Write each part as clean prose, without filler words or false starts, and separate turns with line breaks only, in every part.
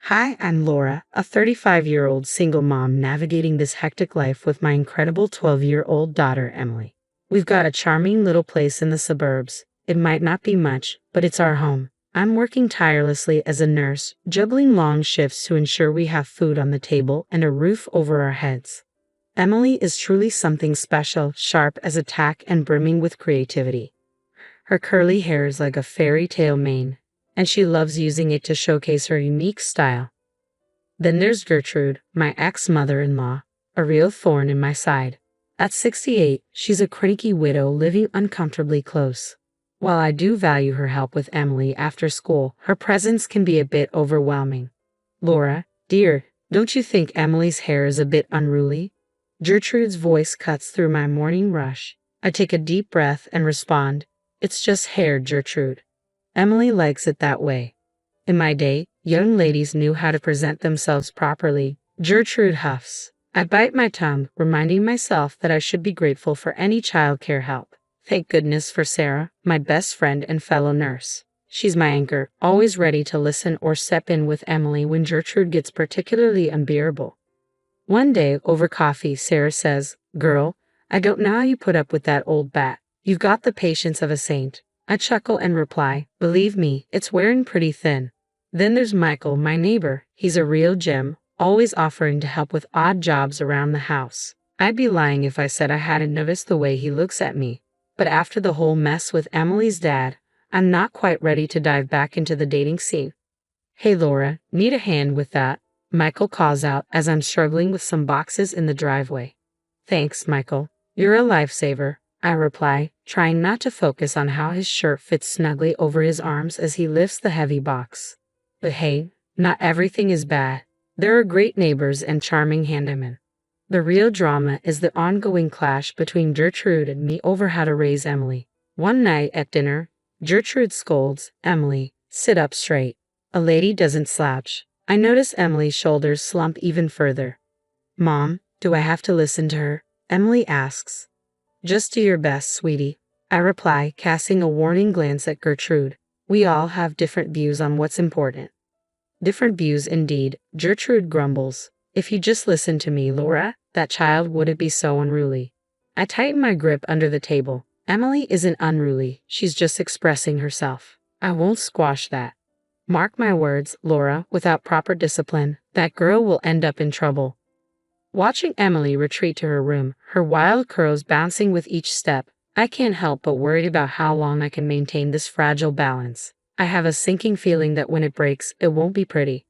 Hi, I'm Laura, a 35-year-old single mom navigating this hectic life with my incredible 12-year-old daughter, Emily. We've got a charming little place in the suburbs. It might not be much, but it's our home. I'm working tirelessly as a nurse, juggling long shifts to ensure we have food on the table and a roof over our heads. Emily is truly something special, sharp as a tack and brimming with creativity. Her curly hair is like a fairy tale mane, and she loves using it to showcase her unique style. Then there's Gertrude, my ex-mother-in-law, a real thorn in my side. At 68, she's a cranky widow living uncomfortably close. While I do value her help with Emily after school, her presence can be a bit overwhelming. Laura, dear, don't you think Emily's hair is a bit unruly? Gertrude's voice cuts through my morning rush. I take a deep breath and respond, it's just hair, Gertrude. Emily likes it that way. In my day, young ladies knew how to present themselves properly. Gertrude huffs. I bite my tongue, reminding myself that I should be grateful for any childcare help. Thank goodness for Sarah, my best friend and fellow nurse. She's my anchor, always ready to listen or step in with Emily when Gertrude gets particularly unbearable. One day, over coffee, Sarah says, "Girl, I don't know how you put up with that old bat. You've got the patience of a saint." I chuckle and reply, "Believe me, it's wearing pretty thin." Then there's Michael, my neighbor. He's a real gem, always offering to help with odd jobs around the house. I'd be lying if I said I hadn't noticed the way he looks at me. But after the whole mess with Emily's dad, I'm not quite ready to dive back into the dating scene. "Hey Laura, need a hand with that?" Michael calls out as I'm struggling with some boxes in the driveway. "Thanks, Michael. You're a lifesaver," I reply, trying not to focus on how his shirt fits snugly over his arms as he lifts the heavy box. But hey, not everything is bad. There are great neighbors and charming handymen. The real drama is the ongoing clash between Gertrude and me over how to raise Emily. One night at dinner, Gertrude scolds, "Emily, sit up straight. A lady doesn't slouch." I notice Emily's shoulders slump even further. "Mom, do I have to listen to her?" Emily asks. "Just do your best, sweetie," I reply, casting a warning glance at Gertrude. We all have different views on what's important. Different views indeed, Gertrude grumbles. "If you just listened to me, Laura, that child wouldn't be so unruly." I tighten my grip under the table. Emily isn't unruly, she's just expressing herself. I won't squash that. Mark my words, Laura, without proper discipline, that girl will end up in trouble. Watching Emily retreat to her room, her wild curls bouncing with each step, I can't help but worry about how long I can maintain this fragile balance. I have a sinking feeling that when it breaks, it won't be pretty.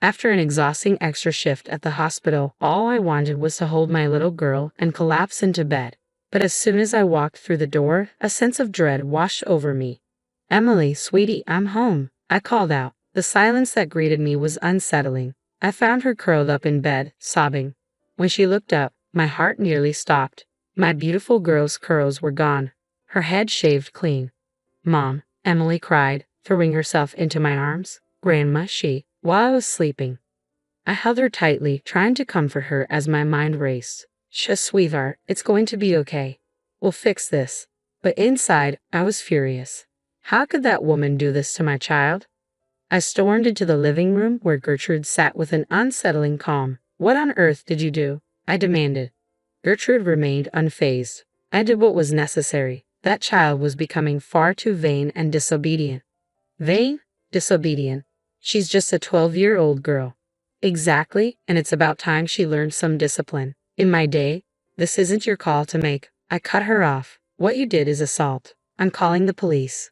After an exhausting extra shift at the hospital, all I wanted was to hold my little girl and collapse into bed. But as soon as I walked through the door, a sense of dread washed over me. "Emily, sweetie, I'm home," I called out. The silence that greeted me was unsettling. I found her curled up in bed, sobbing. When she looked up, my heart nearly stopped. My beautiful girl's curls were gone, her head shaved clean. "Mom," Emily cried, throwing herself into my arms. "Grandma," while I was sleeping. I held her tightly, trying to comfort her as my mind raced. "Shush, sweetheart, it's going to be okay. We'll fix this." But inside, I was furious. How could that woman do this to my child? I stormed into the living room where Gertrude sat with an unsettling calm. "What on earth did you do?" I demanded. Gertrude remained unfazed. "I did what was necessary. That child was becoming far too vain and disobedient." "Vain? Disobedient? She's just a 12-year-old girl." "Exactly, and it's about time she learned some discipline. In my day, this isn't your call to make." I cut her off. "What you did is assault. I'm calling the police."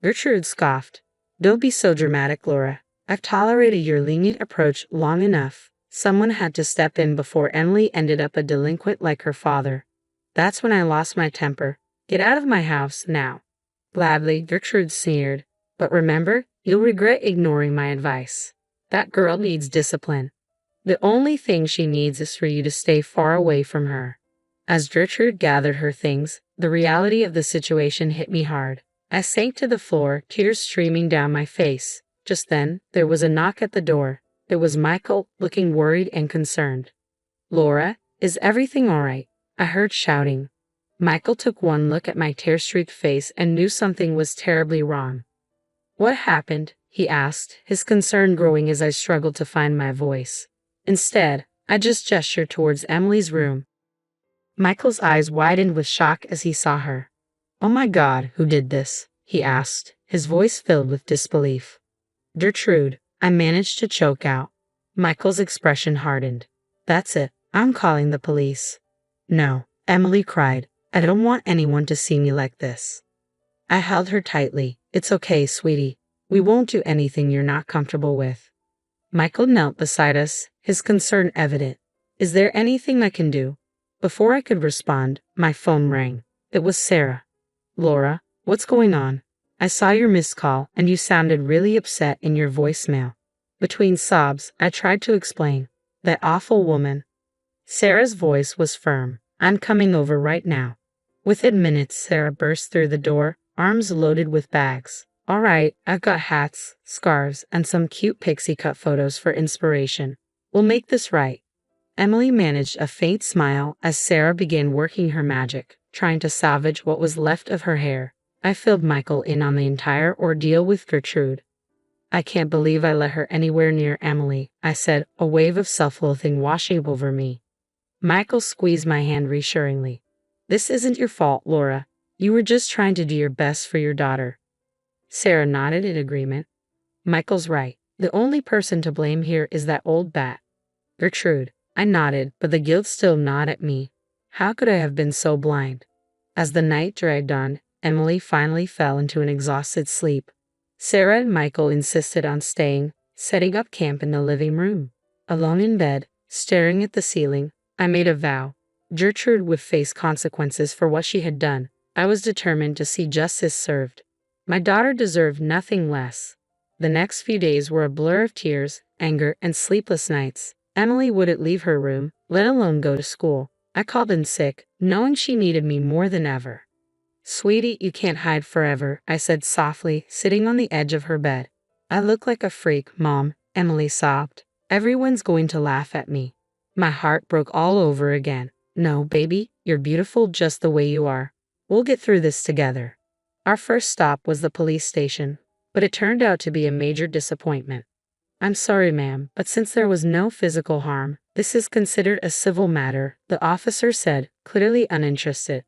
Gertrude scoffed. "Don't be so dramatic, Laura. I've tolerated your lenient approach long enough. Someone had to step in before Emily ended up a delinquent like her father." That's when I lost my temper. "Get out of my house, now." Gladly, Gertrude sneered. "But remember, you'll regret ignoring my advice. That girl needs discipline. The only thing she needs is for you to stay far away from her." As Gertrude gathered her things, the reality of the situation hit me hard. I sank to the floor, tears streaming down my face. Just then, there was a knock at the door. It was Michael, looking worried and concerned. "Laura, is everything all right?" I heard shouting. Michael took one look at my tear-streaked face and knew something was terribly wrong. "What happened?" he asked, his concern growing as I struggled to find my voice. Instead, I just gestured towards Emily's room. Michael's eyes widened with shock as he saw her. "Oh my God, who did this?" he asked, his voice filled with disbelief. "Gertrude," I managed to choke out. Michael's expression hardened. "That's it. I'm calling the police." "No," Emily cried. "I don't want anyone to see me like this." I held her tightly. "It's okay, sweetie. We won't do anything you're not comfortable with." Michael knelt beside us, his concern evident. "Is there anything I can do?" Before I could respond, my phone rang. It was Sarah. "Laura, what's going on? I saw your missed call and you sounded really upset in your voicemail." Between sobs, I tried to explain. "That awful woman." Sarah's voice was firm. "I'm coming over right now." Within minutes, Sarah burst through the door, arms loaded with bags. "All right, I've got hats, scarves, and some cute pixie cut photos for inspiration. We'll make this right." Emily managed a faint smile as Sarah began working her magic, trying to salvage what was left of her hair. I filled Michael in on the entire ordeal with Gertrude. "I can't believe I let her anywhere near Emily," I said, a wave of self-loathing washing over me. Michael squeezed my hand reassuringly. "This isn't your fault, Laura. You were just trying to do your best for your daughter." Sarah nodded in agreement. "Michael's right. The only person to blame here is that old bat." "Gertrude." I nodded, but the guilt still gnawed at me. How could I have been so blind? As the night dragged on, Emily finally fell into an exhausted sleep. Sarah and Michael insisted on staying, setting up camp in the living room. Alone in bed, staring at the ceiling, I made a vow. Gertrude would face consequences for what she had done. I was determined to see justice served. My daughter deserved nothing less. The next few days were a blur of tears, anger, and sleepless nights. Emily wouldn't leave her room, let alone go to school. I called in sick, knowing she needed me more than ever. "Sweetie, you can't hide forever," I said softly, sitting on the edge of her bed. "I look like a freak, Mom," Emily sobbed. "Everyone's going to laugh at me." My heart broke all over again. "No, baby, you're beautiful just the way you are. We'll get through this together." Our first stop was the police station, but it turned out to be a major disappointment. "I'm sorry, ma'am, but since there was no physical harm, this is considered a civil matter," the officer said, clearly uninterested.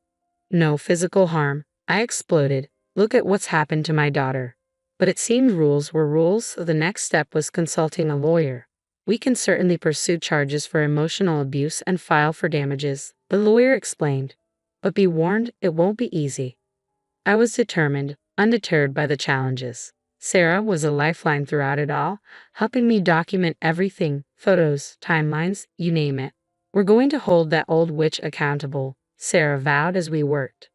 "No physical harm," I exploded. "Look at what's happened to my daughter." But it seemed rules were rules, so the next step was consulting a lawyer. "We can certainly pursue charges for emotional abuse and file for damages," the lawyer explained. "But be warned, it won't be easy." I was determined, undeterred by the challenges. Sarah was a lifeline throughout it all, helping me document everything, photos, timelines, you name it. "We're going to hold that old witch accountable," Sarah vowed as we worked.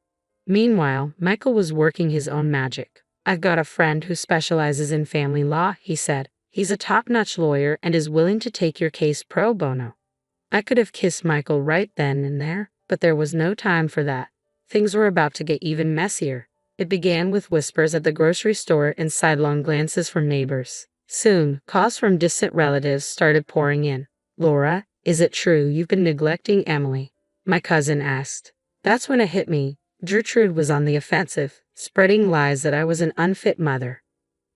Meanwhile, Michael was working his own magic. "I've got a friend who specializes in family law," he said. "He's a top-notch lawyer and is willing to take your case pro bono." I could have kissed Michael right then and there, but there was no time for that. Things were about to get even messier. It began with whispers at the grocery store and sidelong glances from neighbors. Soon, calls from distant relatives started pouring in. "Laura, is it true you've been neglecting Emily?" my cousin asked. That's when it hit me. Gertrude was on the offensive, spreading lies that I was an unfit mother.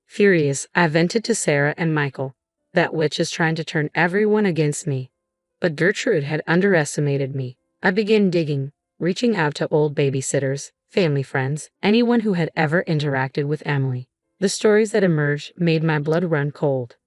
Furious, I vented to Sarah and Michael. "That witch is trying to turn everyone against me." But Gertrude had underestimated me. I began digging, reaching out to old babysitters, family friends, anyone who had ever interacted with Emily. The stories that emerged made my blood run cold.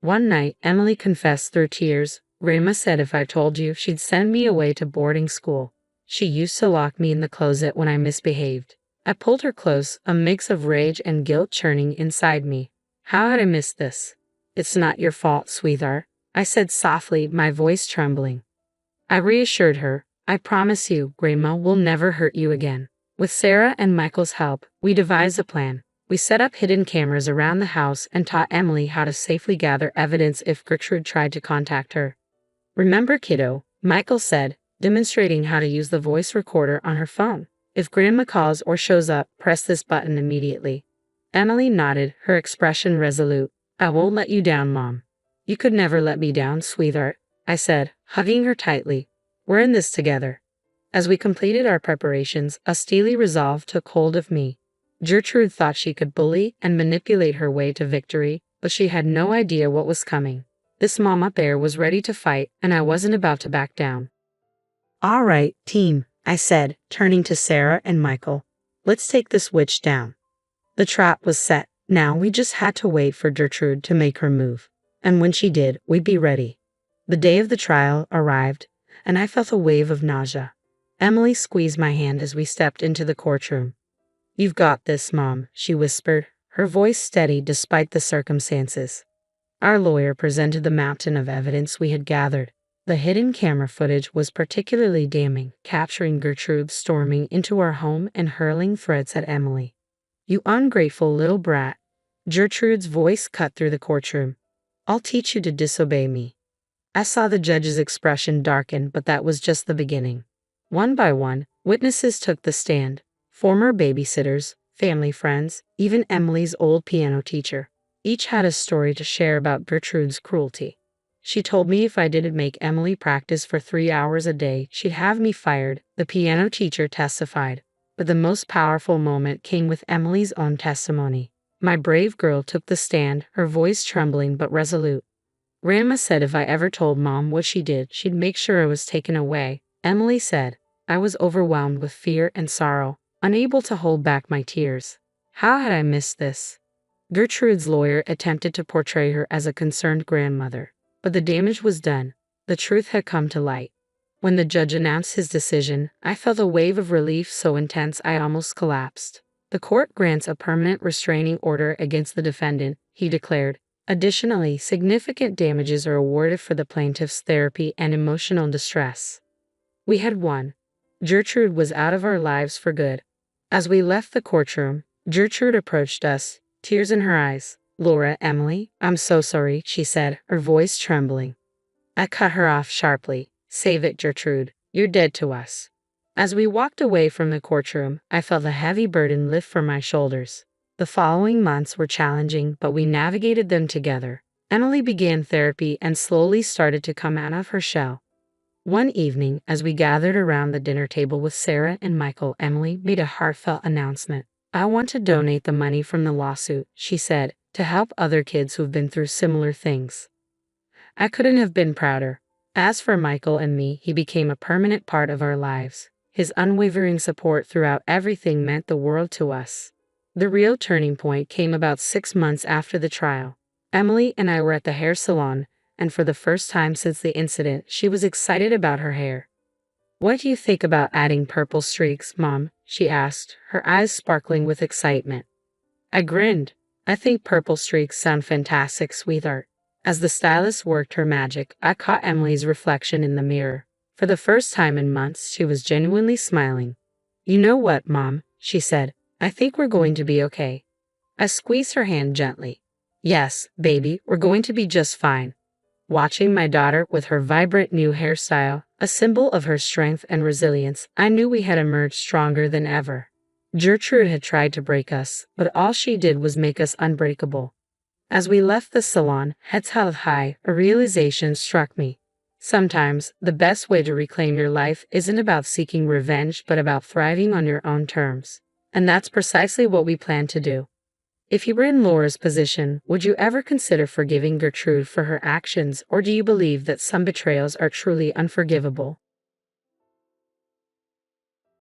One night, Emily confessed through tears. "Grandma said if I told you, she'd send me away to boarding school. She used to lock me in the closet when I misbehaved." I pulled her close, a mix of rage and guilt churning inside me. How had I missed this? "It's not your fault, sweetheart," I said softly, my voice trembling. I reassured her. "I promise you, Grandma will never hurt you again." With Sarah and Michael's help, we devised a plan. We set up hidden cameras around the house and taught Emily how to safely gather evidence if Gertrude tried to contact her. "Remember, kiddo," Michael said, demonstrating how to use the voice recorder on her phone. "If Grandma calls or shows up, press this button immediately." Emily nodded, her expression resolute. "I won't let you down, Mom." "You could never let me down, sweetheart," I said, hugging her tightly. "We're in this together." As we completed our preparations, a steely resolve took hold of me. Gertrude thought she could bully and manipulate her way to victory, but she had no idea what was coming. This mama bear was ready to fight, and I wasn't about to back down. "All right, team," I said, turning to Sarah and Michael. "Let's take this witch down." The trap was set. Now we just had to wait for Gertrude to make her move. And when she did, we'd be ready. The day of the trial arrived, and I felt a wave of nausea. Emily squeezed my hand as we stepped into the courtroom. "You've got this, Mom," she whispered, her voice steady despite the circumstances. Our lawyer presented the mountain of evidence we had gathered. The hidden camera footage was particularly damning, capturing Gertrude storming into our home and hurling threats at Emily. "You ungrateful little brat." Gertrude's voice cut through the courtroom. "I'll teach you to disobey me." I saw the judge's expression darken, but that was just the beginning. One by one, witnesses took the stand. Former babysitters, family friends, even Emily's old piano teacher. Each had a story to share about Gertrude's cruelty. She told me if I didn't make Emily practice for 3 hours a day, she'd have me fired, the piano teacher testified. But the most powerful moment came with Emily's own testimony. My brave girl took the stand, her voice trembling but resolute. "Grandma said if I ever told Mom what she did, she'd make sure it was taken away," Emily said. I was overwhelmed with fear and sorrow, unable to hold back my tears. How had I missed this? Gertrude's lawyer attempted to portray her as a concerned grandmother, but the damage was done. The truth had come to light. When the judge announced his decision, I felt a wave of relief so intense I almost collapsed. "The court grants a permanent restraining order against the defendant," he declared. "Additionally, significant damages are awarded for the plaintiff's therapy and emotional distress." We had won. Gertrude was out of our lives for good. As we left the courtroom, Gertrude approached us, tears in her eyes. "Laura, Emily, I'm so sorry," she said, her voice trembling. I cut her off sharply. "Save it, Gertrude. You're dead to us." As we walked away from the courtroom, I felt a heavy burden lift from my shoulders. The following months were challenging, but we navigated them together. Emily began therapy and slowly started to come out of her shell. One evening, as we gathered around the dinner table with Sarah and Michael, Emily made a heartfelt announcement. "I want to donate the money from the lawsuit," she said, "to help other kids who've been through similar things." I couldn't have been prouder. As for Michael and me, he became a permanent part of our lives. His unwavering support throughout everything meant the world to us. The real turning point came about 6 months after the trial. Emily and I were at the hair salon, and for the first time since the incident, she was excited about her hair. "What do you think about adding purple streaks, Mom?" she asked, her eyes sparkling with excitement. I grinned. "I think purple streaks sound fantastic, sweetheart." As the stylist worked her magic, I caught Emily's reflection in the mirror. For the first time in months, she was genuinely smiling. "You know what, Mom?" she said. "I think we're going to be okay." I squeezed her hand gently. "Yes, baby, we're going to be just fine." Watching my daughter with her vibrant new hairstyle, a symbol of her strength and resilience, I knew we had emerged stronger than ever. Gertrude had tried to break us, but all she did was make us unbreakable. As we left the salon, heads held high, a realization struck me. Sometimes, the best way to reclaim your life isn't about seeking revenge but about thriving on your own terms. And that's precisely what we plan to do. If you were in Laura's position, would you ever consider forgiving Gertrude for her actions, or do you believe that some betrayals are truly unforgivable?